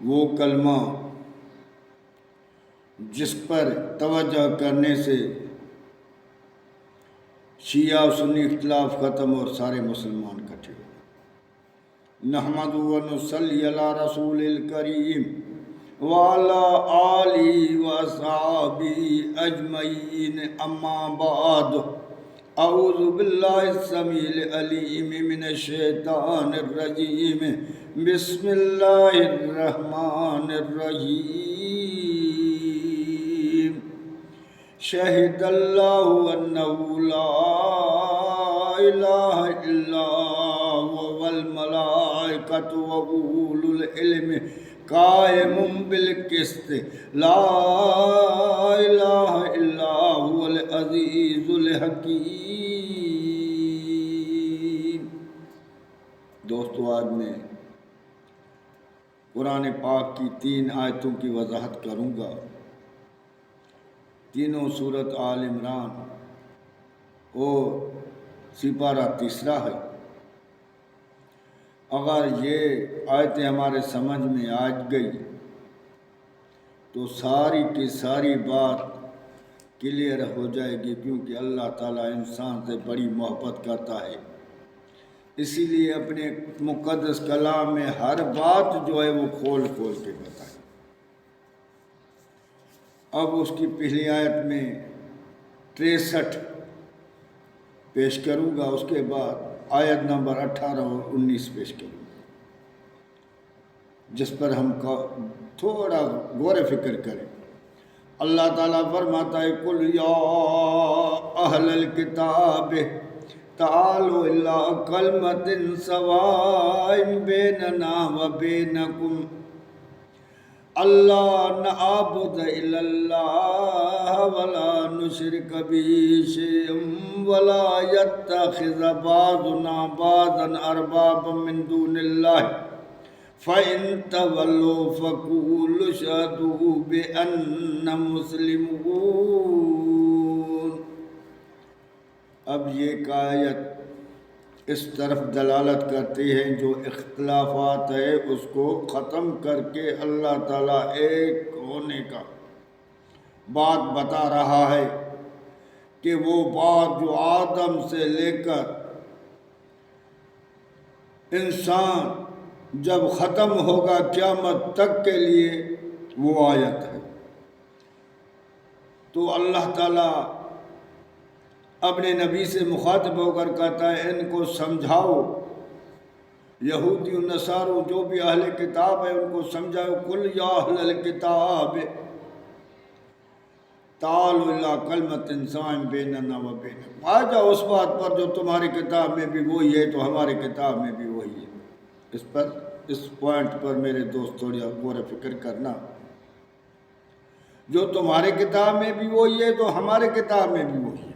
وہ کلمہ جس پر توجہ کرنے سے شیعہ و سنی اختلاف ختم اور سارے مسلمان اکٹھے ہو۔ نحمد و نصلی علی رسول الکریم وعلی آلہ و اصحابہ اجمعین، اما بعد، اعوذ باللہ السمیع العلیم من الشیطان الرجیم، بسم اللہ الرحمن الرحیم۔ شہد اللہ انہ لا الہ الا هو والملائکۃ واولو العلم قائم بالقسط، لا الہ الا هو العزیز الحکیم۔ دوستو، آج میں قرآن پاک کی 3 آیتوں کی وضاحت کروں گا۔ تینوں سورت آل عمران اور سپارہ 3 ہے۔ اگر یہ آیتیں ہمارے سمجھ میں آ گئی تو ساری کی ساری بات کلیئر ہو جائے گی، کیونکہ اللہ تعالیٰ انسان سے بڑی محبت کرتا ہے، اسی لیے اپنے مقدس کلام میں ہر بات جو ہے وہ کھول کھول کے بتائے۔ اب اس کی پہلی آیت میں 63 پیش کروں گا، اس کے بعد آیت نمبر 18 اور 19 پیش کروں گا، جس پر ہم تھوڑا غور و فکر کریں۔ اللہ تعالیٰ فرماتا ہے، قُلْ يَا أَهْلَ الْكِتَابِ تَعَالُوا إِلَىٰ كَلِمَةٍ سَوَاءٍ بَيْنَنَا وَبَيْنَكُمْ أَلَّا نَعْبُدَ إِلَّا اللَّهَ وَلَا نُشْرِكَ بِهِ شَيْئًا وَلَا يَتَّخِذَ بَعْضُنَا بَعْضًا أَرْبَابًا مِّن دُونِ اللَّهِ فَإِن تَوَلَّوْا فَقُولُوا اشْهَدُوا بِأَنَّا مُسْلِمُونَ۔ اب یہ آیت اس طرف دلالت کرتی ہے، جو اختلافات ہے اس کو ختم کر کے اللہ تعالیٰ ایک ہونے کا بات بتا رہا ہے کہ وہ بات جو آدم سے لے کر انسان جب ختم ہوگا قیامت تک کے لیے وہ آیت ہے۔ تو اللہ تعالیٰ اپنے نبی سے مخاطب ہو کر کہتا ہے، ان کو سمجھاؤ، یہودی و نصارو جو بھی اہل کتاب ہے ان کو سمجھاؤ، قُلْ يَا أَهْلَ الْكِتَابِ تَعَالُوا إِلَىٰ كَلِمَةٍ سَوَاءٍ بَيْنَنَا وَبَيْنَكُمْ، آ جاؤ اس بات پر جو تمہاری کتاب میں بھی وہی ہے تو ہماری کتاب میں بھی وہی ہے۔ اس پوائنٹ پر میرے دوست تھوڑی غور و فکر کرنا، جو تمہاری کتاب میں بھی وہی ہے تو ہماری کتاب میں بھی وہی ہے،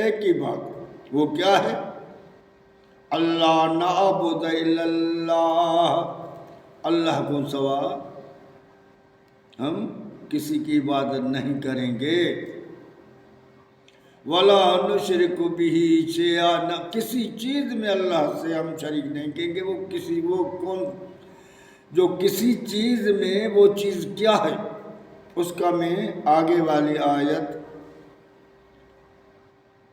ایک ہی بات۔ وہ کیا ہے؟ اللہ نعبد الا اللہ، اللہ کو سوا ہم کسی کی عبادت نہیں کریں گے، ولا نشرک بہ شیئا، نہ کسی چیز میں اللہ سے ہم شریک نہیں کہیں گے۔ جو کسی چیز میں وہ چیز کیا ہے، اس کا میں آگے والی آیت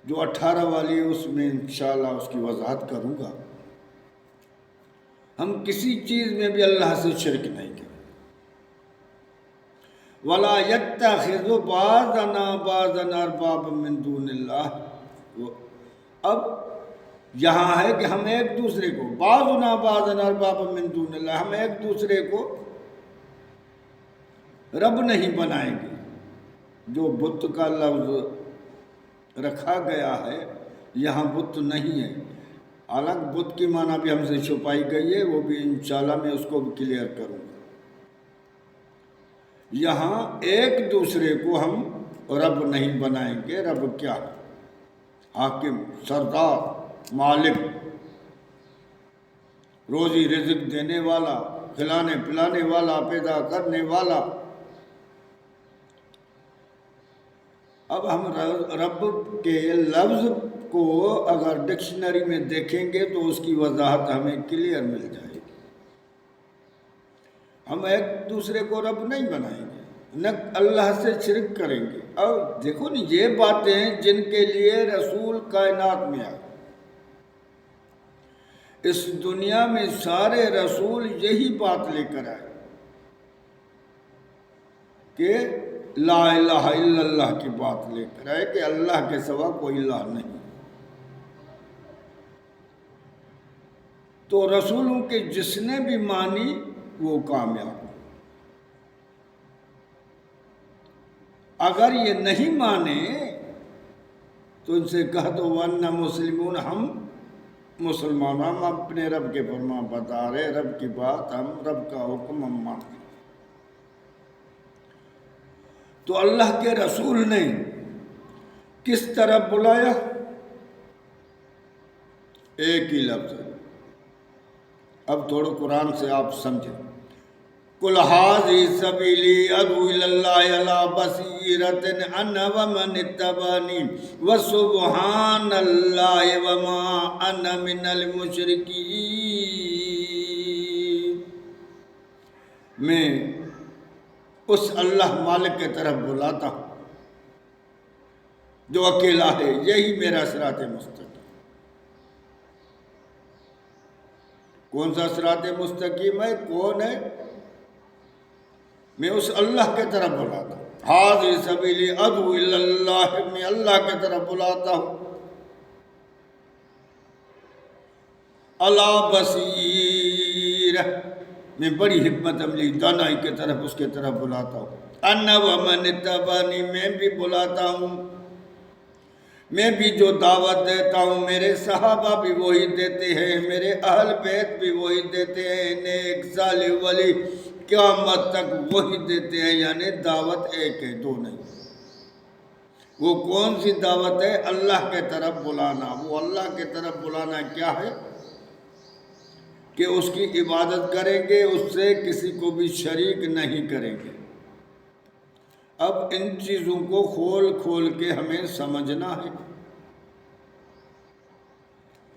جو 18 والی ہے اس میں انشاءاللہ اس کی وضاحت کروں گا۔ ہم کسی چیز میں بھی اللہ سے شرک نہیں کریں۔ وَلَا يَتَّخِذُ بَعْضُنَا بَعْضًا أَرْبَابًا مِّن دُونِ اللَّهِ، اب یہاں ہے کہ ہم ایک دوسرے کو بَعْضُنَا بَعْضًا أَرْبَابًا مِّن دُونِ اللَّهِ، ہم ایک دوسرے کو رب نہیں بنائیں گے۔ جو بت کا لفظ رکھا گیا ہے یہاں بت نہیں ہے، الگ بت کی معنی بھی ہم سے چھپائی گئی ہے، وہ بھی انشاءاللہ میں اس کو بھی کلیئر کروں گا۔ یہاں ایک دوسرے کو ہم رب نہیں بنائیں گے۔ رب کیا؟ حاکم، سردار، مالک، روزی رزق دینے والا، کھلانے پلانے والا، پیدا کرنے والا۔ اب ہم رب کے لفظ کو اگر ڈکشنری میں دیکھیں گے تو اس کی وضاحت ہمیں کلیئر مل جائے گی۔ ہم ایک دوسرے کو رب نہیں بنائیں گے، نہ اللہ سے شرک کریں گے۔ اور دیکھو نا، یہ باتیں ہیں جن کے لیے رسول کائنات میں آئے۔ اس دنیا میں سارے رسول یہی بات لے کر آئے کہ لا الہ الا اللہ کی بات لے کر آئے کہ اللہ کے سوا کوئی الہ نہیں۔ تو رسولوں کے جس نے بھی مانی وہ کامیاب۔ اگر یہ نہیں مانے تو ان سے کہہ دو وَأَنَّا مُسْلِمُونَ، ہم مسلمان، ہم اپنے رب کے فرما بردار ہیں، رب کی بات، ہم رب کا حکم ہم مانتے ہیں۔ تو اللہ کے رسول نے کس طرح بلایا؟ ایک ہی لفظ ہے۔ اب تھوڑا قرآن سے آپ سمجھیں۔ قُلْ هَٰذِهِ سَبِيلِي أَدْعُو إِلَى اللَّهِ عَلَىٰ بَصِيرَةٍ أَنَا وَمَنِ اتَّبَعَنِي وَسُبْحَانَ اللَّهِ وَمَا أَنَا مِنَ الْمُشْرِكِينَ۔ میں اس اللہ مالک کے طرف بلاتا ہوں جو اکیلا ہے، یہی میرا صراط مستقیم۔ کون سا صراط مستقیم ہے؟ کون ہے؟ میں اس اللہ کے طرف بلاتا ہوں۔ ہاذِهِ سَبِيلِي أَدْعُو إِلَى اللَّهِ، میں اللہ کے طرف بلاتا ہوں۔ عَلَىٰ بَصِيرَةٍ، میں بڑی حکمت عملی دانائی کے طرف اس کے طرف بلاتا ہوں۔ أَنَا وَمَنِ اتَّبَعَنِي، میں بھی بلاتا ہوں، میں بھی جو دعوت دیتا ہوں میرے صحابہ بھی وہی دیتے ہیں، میرے اہل بیت بھی وہی دیتے ہیں، نیک صالح ولی قیامت تک وہی دیتے ہیں، یعنی دعوت ایک ہے، دو نہیں۔ وہ کون سی دعوت ہے؟ اللہ کے طرف بلانا۔ وہ اللہ کے طرف بلانا کیا ہے؟ کہ اس کی عبادت کریں گے، اس سے کسی کو بھی شریک نہیں کریں گے۔ اب ان چیزوں کو کھول کھول کے ہمیں سمجھنا ہے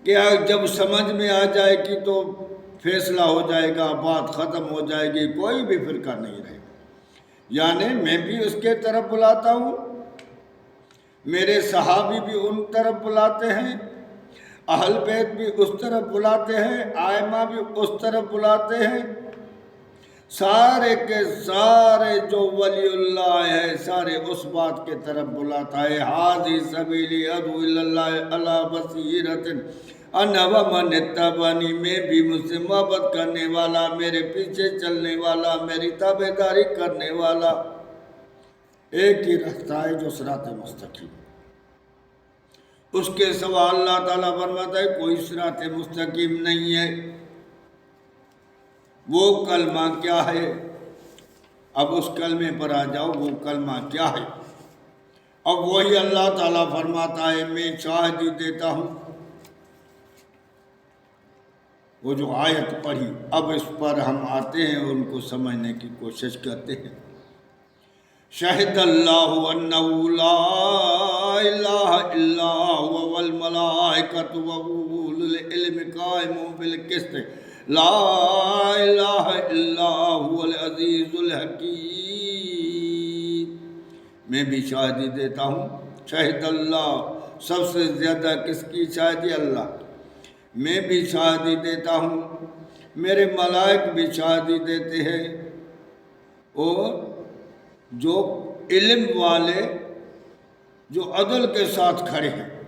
کہ جب سمجھ میں آ جائے گی تو فیصلہ ہو جائے گا، بات ختم ہو جائے گی، کوئی بھی فرقہ نہیں رہے گا۔ یعنی میں بھی اس کے طرف بلاتا ہوں، میرے صحابی بھی ان طرف بلاتے ہیں، اہل بیت بھی اس طرف بلاتے ہیں، ائمہ بھی اس طرف بلاتے ہیں، سارے کے سارے جو ولی اللہ ہے سارے اس بات کے طرف بلاتا ہے۔ هَٰذِهِ سَبِيلِي أَدْعُو إِلَى اللَّهِ عَلَىٰ بَصِيرَةٍ أَنَا وَمَنِ اتَّبَعَنِي، میں بھی مجھ سے محبت کرنے والا، میرے پیچھے چلنے والا، میری تابعداری کرنے والا، ایک ہی راستہ ہے جو صراط مستقیم۔ اس کے سوا اللہ تعالیٰ فرماتا ہے کوئی صراط مستقیم نہیں ہے۔ وہ کلمہ کیا ہے؟ اب اس کلمے پر آ جاؤ، وہ کلمہ کیا ہے؟ اب وہی اللہ تعالیٰ فرماتا ہے میں شاہدی دیتا ہوں۔ وہ جو آیت پڑھی، اب اس پر ہم آتے ہیں، ان کو سمجھنے کی کوشش کرتے ہیں۔ شہد اللہ انہ لا الہ الا هو والملائکۃ واولو العلم قائما بالقسط لا الہ الا هو العزیز الحکیم۔ میں بھی شاہدی دیتا ہوں، شہد اللہ، سب سے زیادہ کس کی شاہدی؟ اللہ۔ میں بھی شاہدی دیتا ہوں، میرے ملائک بھی شاہدی دیتے ہیں، اور جو علم والے جو عدل کے ساتھ کھڑے ہیں،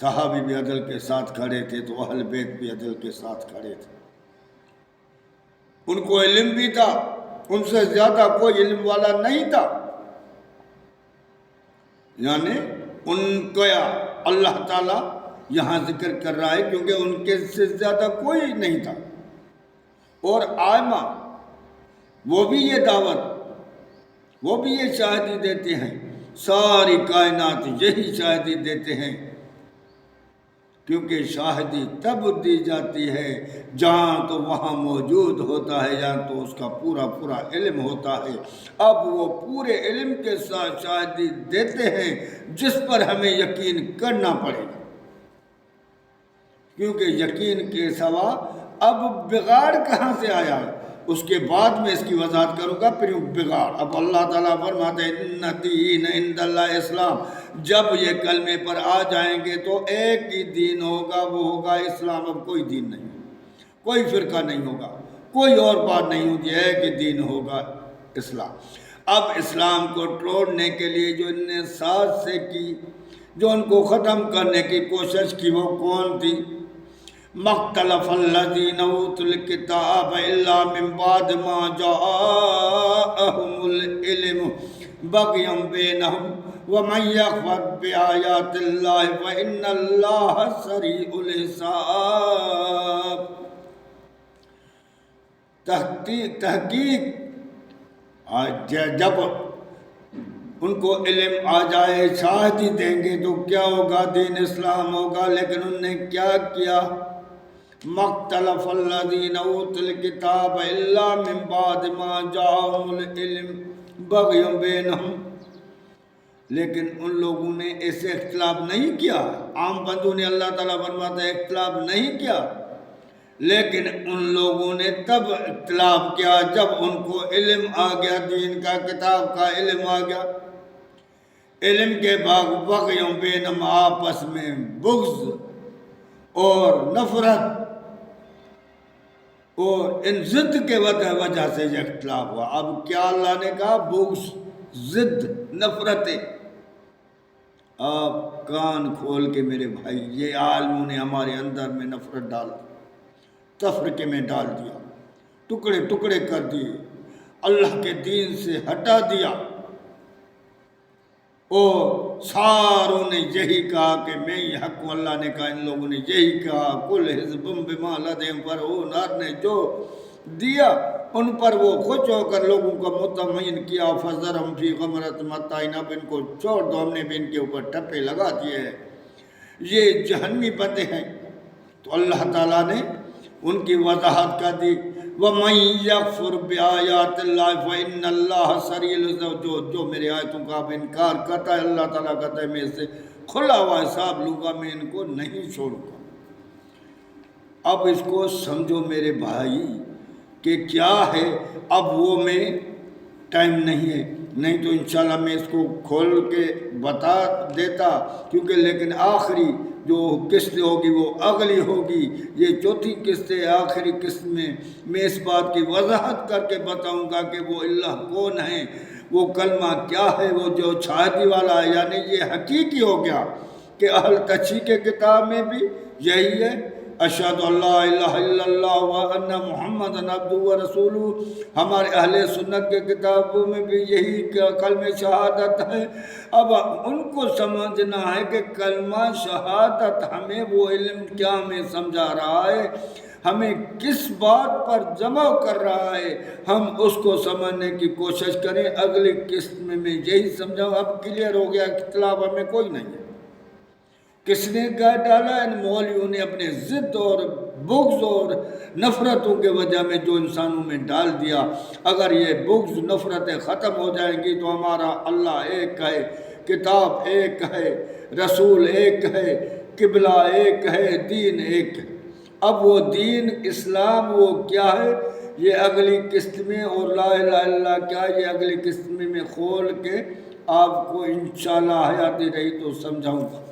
صحابی بھی عدل کے ساتھ کھڑے تھے تو اہل بیت بھی عدل کے ساتھ کھڑے تھے، ان کو علم بھی تھا، ان سے زیادہ کوئی علم والا نہیں تھا، یعنی ان کا اللہ تعالیٰ یہاں ذکر کر رہا ہے کیونکہ ان کے سے زیادہ کوئی نہیں تھا۔ اور ائمہ وہ بھی یہ دعوت، وہ بھی یہ شاہدی دیتے ہیں، ساری کائنات یہی شاہدی دیتے ہیں، کیونکہ شاہدی تب دی جاتی ہے جہاں تو وہاں موجود ہوتا ہے، جہاں تو اس کا پورا پورا علم ہوتا ہے۔ اب وہ پورے علم کے ساتھ شاہدی دیتے ہیں جس پر ہمیں یقین کرنا پڑے گا، کیونکہ یقین کے سوا اب بگاڑ کہاں سے آیا ہے؟ اس کے بعد میں اس کی وضاحت کروں گا، پھر بگاڑ۔ اب اللہ تعالیٰ فرماتے ہیں ان دین عند اللہ اسلام، جب یہ کلمے پر آ جائیں گے تو ایک ہی دین ہوگا، وہ ہوگا اسلام۔ اب کوئی دین نہیں، کوئی فرقہ نہیں ہوگا، کوئی اور بات نہیں ہوگی، ایک ہی دین ہوگا، اسلام۔ اب اسلام کو توڑنے کے لیے جو ان نے سازشیں کی، جو ان کو ختم کرنے کی کوشش کی، وہ کون تھی؟ مختلف الذین اوتوا الکتاب الا من بعد ما جاءهم العلم بغیا بینہم ومن یکفر بآیات اللہ فإن اللہ سریع الحساب۔ تحقیق جب ان کو علم آ جائے، شاہدی دیں گے تو کیا ہوگا؟ دین اسلام ہوگا۔ لیکن انہوں نے کیا کیا؟ مختلف الذین اوتوا الکتاب الا من بعد ما جاءهم العلم بغیا بینہم، لیکن ان لوگوں نے ایسے اختلاف نہیں کیا۔ عام بندوں نے اللہ تعالیٰ فرماتا ہے اختلاف نہیں کیا، لیکن ان لوگوں نے تب اختلاف کیا جب ان کو علم آ گیا، دین کا، کتاب کا علم آ گیا۔ علم کے بعد بغیوں بینہم، آپس میں بغض اور نفرت اور ان ضد کے وجہ سے یہ اختلاف ہوا۔ اب کیا اللہ نے کہا؟ بغض، ضد، نفرتیں۔ آپ کان کھول کے میرے بھائی، یہ عالموں نے ہمارے اندر میں نفرت ڈال دی، تفرقے میں ڈال دیا، ٹکڑے ٹکڑے کر دیے، اللہ کے دین سے ہٹا دیا، اور ساروں نے یہی کہا کہ میں ہی حق ہوں۔ اللہ نے کہا، ان لوگوں نے یہی کہا، کل حزب بما لدیہم فرحون، ہر نے جو دیا ان پر وہ خوش ہو کر لوگوں کو مطمئن کیا۔ فذرہم فی غمرتہم حتی، اب ان کو چھوڑ دو، ہم نے بھی ان کے اوپر ٹھپے لگا دیے ہیں، یہ جہنمی بندے ہیں۔ تو اللہ تعالیٰ نے ان کی وضاحت کر دی، وَمَن يَكْفُرْ بِآيَاتِ اللَّهِ فَإِنَّ اللَّهَ سَرِيعُ الْحِسَاب، جو میرے آیتوں کا اب انکار کرتا ہے، اللہ تعالیٰ کہتا ہے میں اس سے کھلا ہوا حساب لوں گا، میں ان کو نہیں چھوڑوں گا۔ اب اس کو سمجھو میرے بھائی کہ کیا ہے۔ اب وہ میں ٹائم نہیں ہے، نہیں تو انشاءاللہ میں اس کو کھول کے بتا دیتا، کیونکہ لیکن آخری جو قسط ہوگی وہ اگلی ہوگی۔ یہ چوتھی قسط ہے، آخری قسط میں اس بات کی وضاحت کر کے بتاؤں گا کہ وہ اللہ کون ہے، وہ کلمہ کیا ہے، وہ جو شہادی والا ہے۔ یعنی یہ حقیقی ہو گیا کہ اہل تشریح کے کتاب میں بھی یہی ہے، اشہد اللہ الہ الا اللہ وان محمد عبدہ ورسولہ۔ ہمارے اہل سنت کے کتابوں میں بھی یہی کلمہ شہادت ہے۔ اب ان کو سمجھنا ہے کہ کلمہ شہادت ہمیں وہ علم کیا ہمیں سمجھا رہا ہے، ہمیں کس بات پر جمع کر رہا ہے، ہم اس کو سمجھنے کی کوشش کریں۔ اگلی قسط میں یہی سمجھاؤں۔ اب کلیئر ہو گیا، اختلاف ہمیں کوئی نہیں ہے۔ کس نے کہہ ڈالا؟ ان مولویوں نے اپنے ضد اور بغض اور نفرتوں کے وجہ میں جو انسانوں میں ڈال دیا۔ اگر یہ بغض نفرتیں ختم ہو جائیں گی تو ہمارا اللہ ایک ہے، کتاب ایک ہے، رسول ایک ہے، قبلہ ایک ہے، دین ایک ہے۔ اب وہ دین اسلام وہ کیا ہے، یہ اگلی قسط میں، اور لا الہ الا اللہ کیا ہے، یہ اگلی قسط میں کھول کے آپ کو انشاءاللہ حیات رہی تو سمجھاؤں گا۔